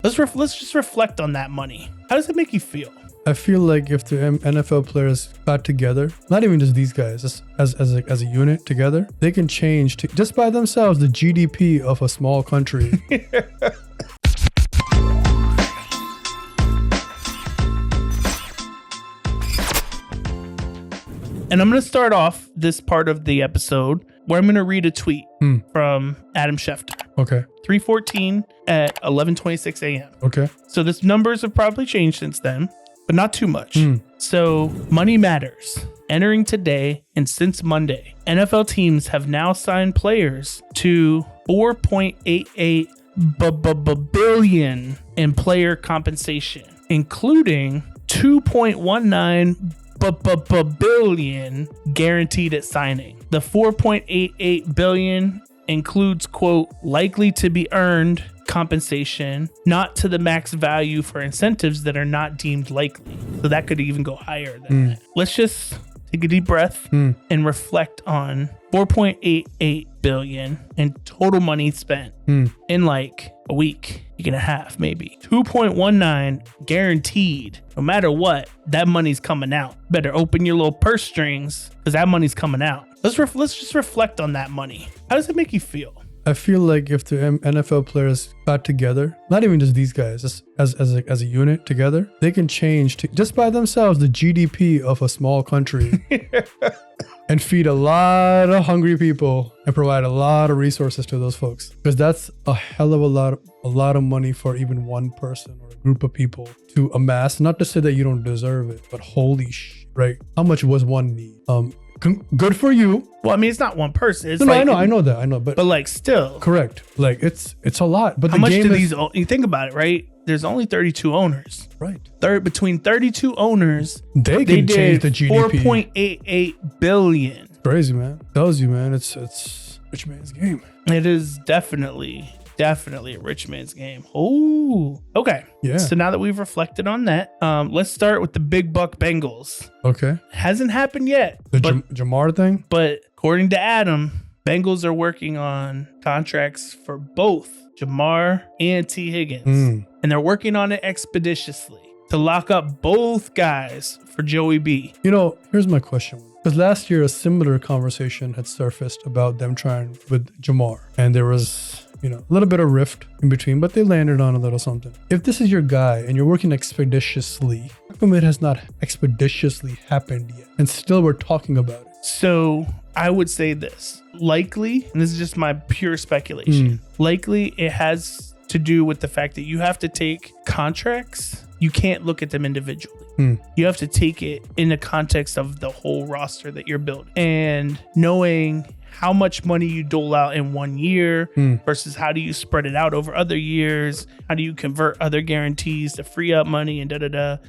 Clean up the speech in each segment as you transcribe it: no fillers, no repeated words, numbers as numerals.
Let's just reflect on that money. How does it make you feel? I feel like if the NFL players got together, not even just these guys, just as a unit together, they can change just by themselves the GDP of a small country. And I'm going to start off this part of the episode where I'm going to read a tweet from Adam Schefter. Okay. 3:14 at 11:26 a.m. Okay. So this numbers have probably changed since then, but not too much. So money matters. Entering today and since Monday, NFL teams have now signed players to $4.88 billion in player compensation, including $2.19 billion guaranteed at signing. The $4.88 billion includes, quote, likely to be earned compensation, not to the max value for incentives that are not deemed likely. So that could even go higher than that. Let's just take a deep breath and reflect on $4.88 billion in total money spent in like a week and a half, maybe. 2.19 guaranteed. No matter what, that money's coming out. Better open your little purse strings because that money's coming out. Let's just reflect on that money. How does it make you feel? I feel like if the NFL players got together, not even just these guys, just as a unit together, they can change just by themselves the GDP of a small country and feed a lot of hungry people and provide a lot of resources to those folks. Because that's a hell of a lot of money for even one person or a group of people to amass. Not to say that you don't deserve it, but holy shit, right? How much was one need? Good for you. Well, I mean, it's not one person. It's no, like, I know that, but like still correct. Like it's a lot. But how much do these? You think about it, right? There's only 32 owners. Right. Between 32 owners, they can change the GDP. 4.88 billion. Crazy, man. Tells you, man. It's rich man's game. It is definitely a rich man's game. Oh, okay. Yeah. So now that we've reflected on that, let's start with the big buck Bengals. Okay. Hasn't happened yet. The Jamar thing? But according to Adam, Bengals are working on contracts for both Jamar and T. Higgins. And they're working on it expeditiously to lock up both guys for Joey B. You know, here's my question. Because last year, a similar conversation had surfaced about them trying with Jamar. And there was, a little bit of rift in between, but they landed on a little something. If this is your guy and you're working expeditiously, how come it has not expeditiously happened yet? And still we're talking about it. So I would say this. Likely, and this is just my pure speculation, likely it has to do with the fact that you have to take contracts. You can't look at them individually. You have to take it in the context of the whole roster that you're building. And knowing how much money you dole out in 1 year versus how do you spread it out over other years? How do you convert other guarantees to free up money and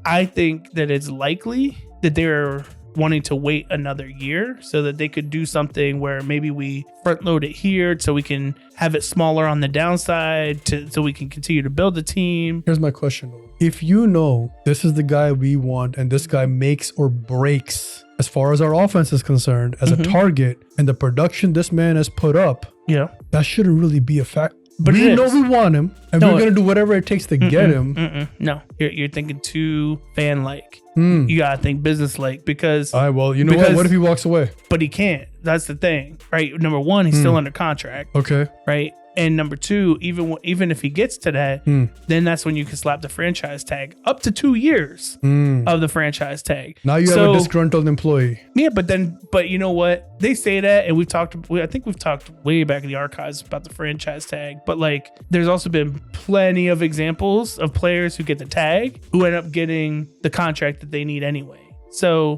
I think that it's likely that they're wanting to wait another year so that they could do something where maybe we front load it here so we can have it smaller on the downside so we can continue to build the team. Here's my question. If you know this is the guy we want and this guy makes or breaks as far as our offense is concerned as a target and the production this man has put up, that shouldn't really be a fact. But we know we want him and we're going to do whatever it takes to get him. No, you're thinking too fan-like. You got to think business-like because... All right, well, you know what? What if he walks away? But he can't. That's the thing, right? Number one, he's still under contract. Okay. Right? And number two, even if he gets to that, then that's when you can slap the franchise tag up to 2 years of the franchise tag. Now you have a disgruntled employee. Yeah, but you know what? They say that, and I think we've talked way back in the archives about the franchise tag. But like, there's also been plenty of examples of players who get the tag who end up getting the contract that they need anyway. So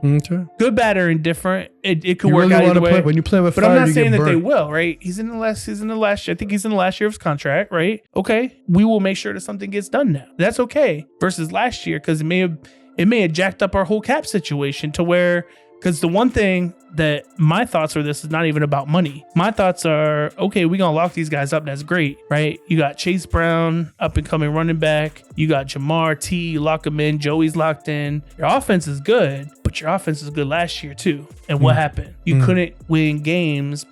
good, bad, or indifferent, it could work out either way. When you play with fire, but I'm not saying that they will, right? He's in the last year. I think he's in the last year of his contract, right? Okay, we will make sure that something gets done now. That's okay. Versus last year, because it may have jacked up our whole cap situation to where. Because the one thing that my thoughts are, this is not even about money. My thoughts are, okay, we're going to lock these guys up. That's great, right? You got Chase Brown, up and coming running back. You got Jamar T, you lock him in. Joey's locked in. Your offense is good, but your offense was good last year too. And what happened? You couldn't win games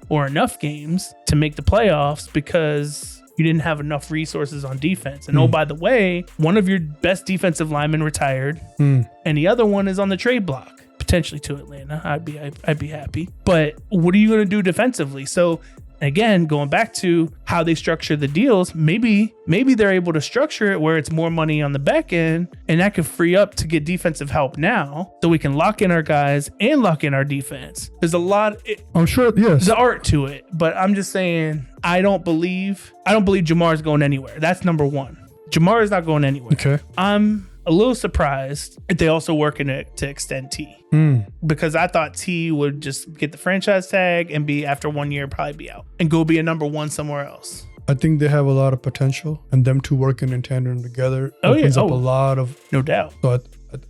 or enough games to make the playoffs because you didn't have enough resources on defense. And oh, by the way, one of your best defensive linemen retired, and the other one is on the trade block, potentially to Atlanta. I'd be happy. But what are you going to do defensively? So again, going back to how they structure the deals, maybe they're able to structure it where it's more money on the back end, and that could free up to get defensive help now, so we can lock in our guys and lock in our defense. There's a lot. I'm sure. Yes, there's art to it, but I'm just saying I don't believe Jamar's going anywhere. That's number one. Jamar is not going anywhere. Okay. I'm a little surprised if they also working it to extend T, because I thought T would just get the franchise tag and be, after 1 year, probably be out and go be a number one somewhere else. I think they have a lot of potential, and them two working in tandem together opens up a lot of, no doubt. So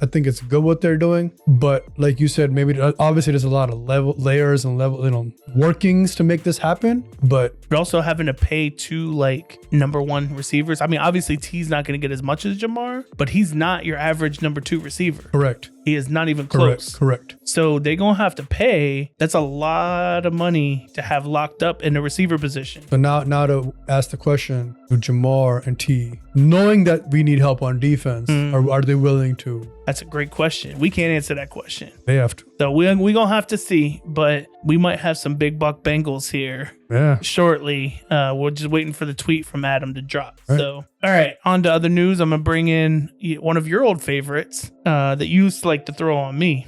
I think it's good what they're doing, but like you said, maybe obviously there's a lot of layers and workings to make this happen. But you're also having to pay two like number one receivers. I mean, obviously T's not going to get as much as Jamar, but he's not your average number two receiver. Correct. He is not even close. Correct. So they're going to have to pay. That's a lot of money to have locked up in the receiver position. So now to ask the question to Jamar and T, knowing that we need help on defense, are they willing to? That's a great question. We can't answer that question. They have to. So we're going to have to see, but we might have some big buck Bengals here shortly. We're just waiting for the tweet from Adam to drop. Right. So, all right, on to other news. I'm going to bring in one of your old favorites that you used to like to throw on me,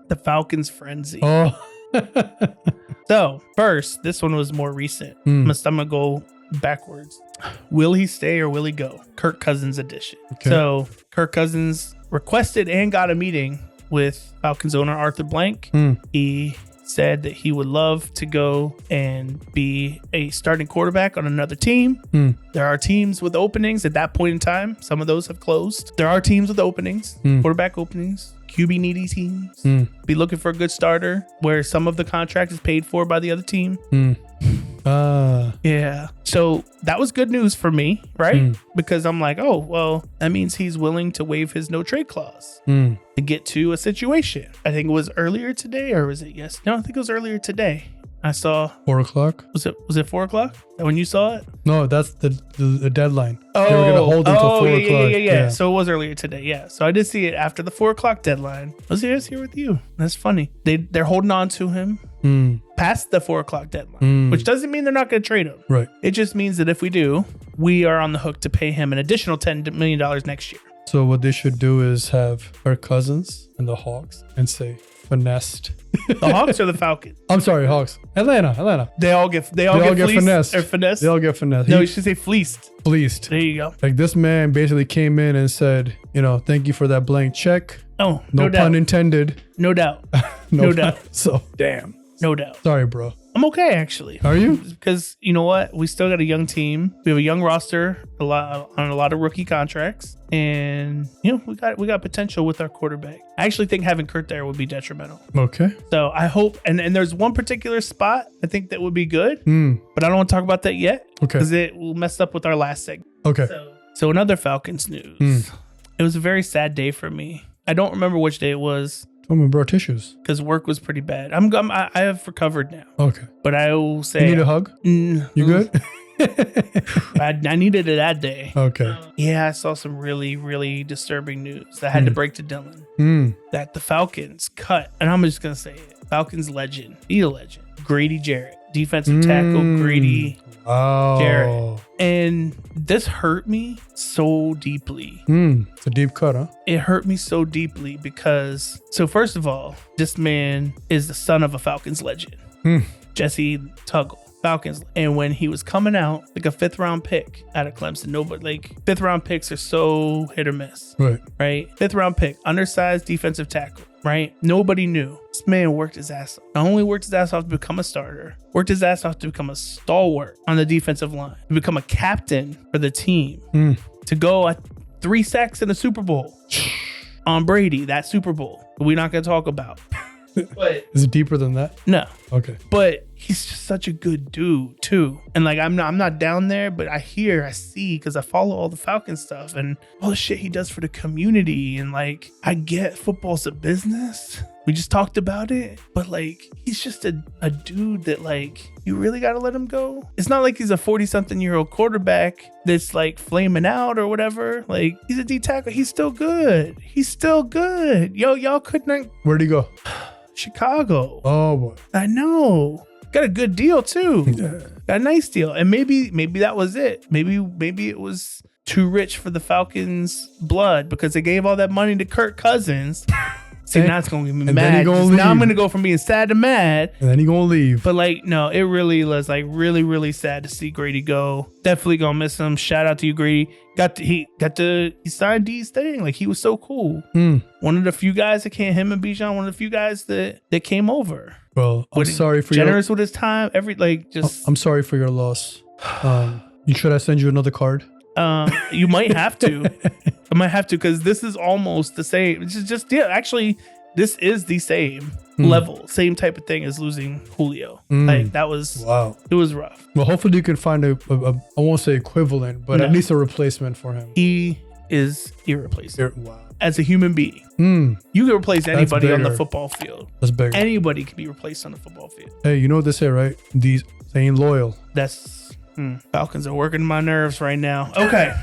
the Falcons frenzy. Oh. So first, this one was more recent. I'm going to go backwards. Will he stay or will he go? Kirk Cousins edition. Okay. So Kirk Cousins requested and got a meeting with Falcons owner Arthur Blank. He said that he would love to go and be a starting quarterback on another team. There are teams with openings at that point in time. Some of those have closed. There are teams with openings, quarterback openings, QB needy teams. Be looking for a good starter where some of the contract is paid for by the other team. Yeah. So that was good news for me, right? Because I'm like, oh, well, that means he's willing to waive his no trade clause to get to a situation. I think it was earlier today, or was it yes? No, I think it was earlier today. I saw 4 o'clock. Was it 4 o'clock? Is that when you saw it? No, that's the deadline. They were gonna hold until 4 o'clock. Yeah. So it was earlier today. Yeah. So I did see it after the 4 o'clock deadline. I was here with you. That's funny. They're holding on to him past the 4 o'clock deadline, which doesn't mean they're not going to trade him. Right. It just means that if we do, we are on the hook to pay him an additional $10 million next year. So what they should do is have Kirk Cousins and the Hawks and say finessed. The Hawks or the Falcons? I'm sorry, Hawks. Atlanta. They all get finessed. Or finessed. They all get finessed. No, you should say fleeced. Fleeced. There you go. Like this man basically came in and said, thank you for that blank check. Oh, no pun intended. No doubt. No doubt. So damn. No doubt. Sorry, bro. I'm okay, actually. Are you? Because you know what? We still got a young team. We have a young roster, on a lot of rookie contracts, and we got potential with our quarterback. I actually think having Kurt there would be detrimental. Okay. So I hope, and there's one particular spot I think that would be good, but I don't want to talk about that yet. Okay. Because it will mess up with our last segment. Okay. So in other Falcons news, it was a very sad day for me. I don't remember which day it was. Oh, we brought tissues. Because work was pretty bad. I have recovered now. Okay. But I will say... You need a hug? You good? I needed it that day. Okay. Yeah, I saw some really, really disturbing news. I had to break to Dylan that the Falcons cut, and I'm just going to say it, Falcons legend, he's a legend, Grady Jarrett, defensive tackle Grady Jarrett. And this hurt me so deeply. It's a deep cut, huh? It hurt me so deeply because, so first of all, this man is the son of a Falcons legend, Jesse Tuggle. Falcons. And when he was coming out, like a 5th round pick out of Clemson, nobody, 5th round picks are so hit or miss. Right? 5th round pick, undersized defensive tackle. Right? Nobody knew. This man worked his ass off. Not only worked his ass off to become a starter, worked his ass off to become a stalwart on the defensive line, to become a captain for the team, to go at 3 sacks in the Super Bowl on Brady, that Super Bowl we're not going to talk about. But is it deeper than that? No. Okay. But he's just such a good dude too. And I'm not down there, but I see, because I follow all the Falcon stuff and all the shit he does for the community. And I get football's a business, We just talked about it, but like he's just a dude that like you really gotta let him go. It's not like he's a 40-something-year-old quarterback that's like flaming out or whatever. Like he's a D tackle. He's still good. He's still good. Yo, y'all couldn't. Where'd he go? Chicago. Oh boy. I know. Got a good deal too. Yeah. Got a nice deal. And maybe that was it. Maybe it was too rich for the Falcons' blood because they gave all that money to Kirk Cousins. See, now it's gonna get me mad. Now I'm gonna go from being sad to mad. And then he gonna leave. But like, no, it really was like really, really sad to see Grady go. Definitely gonna miss him. Shout out to you, Grady. He signed D's thing. Like he was so cool. One of the few guys that came, him and Bijan, one of the few guys that came over. Well, I'm sorry for generous with his time. I'm sorry for your loss. Should I send you another card? You might have to. I might have to because this is almost the same. This is just actually, this is the same level, same type of thing as losing Julio. Like that was It was rough. Well, hopefully you can find a I won't say equivalent, but at least a replacement for him. He is irreplaceable. Wow. As a human being, you can replace anybody on the football field. That's big. Anybody can be replaced on the football field. Hey, you know what they say, right? These staying loyal. That's Falcons are working my nerves right now. Okay.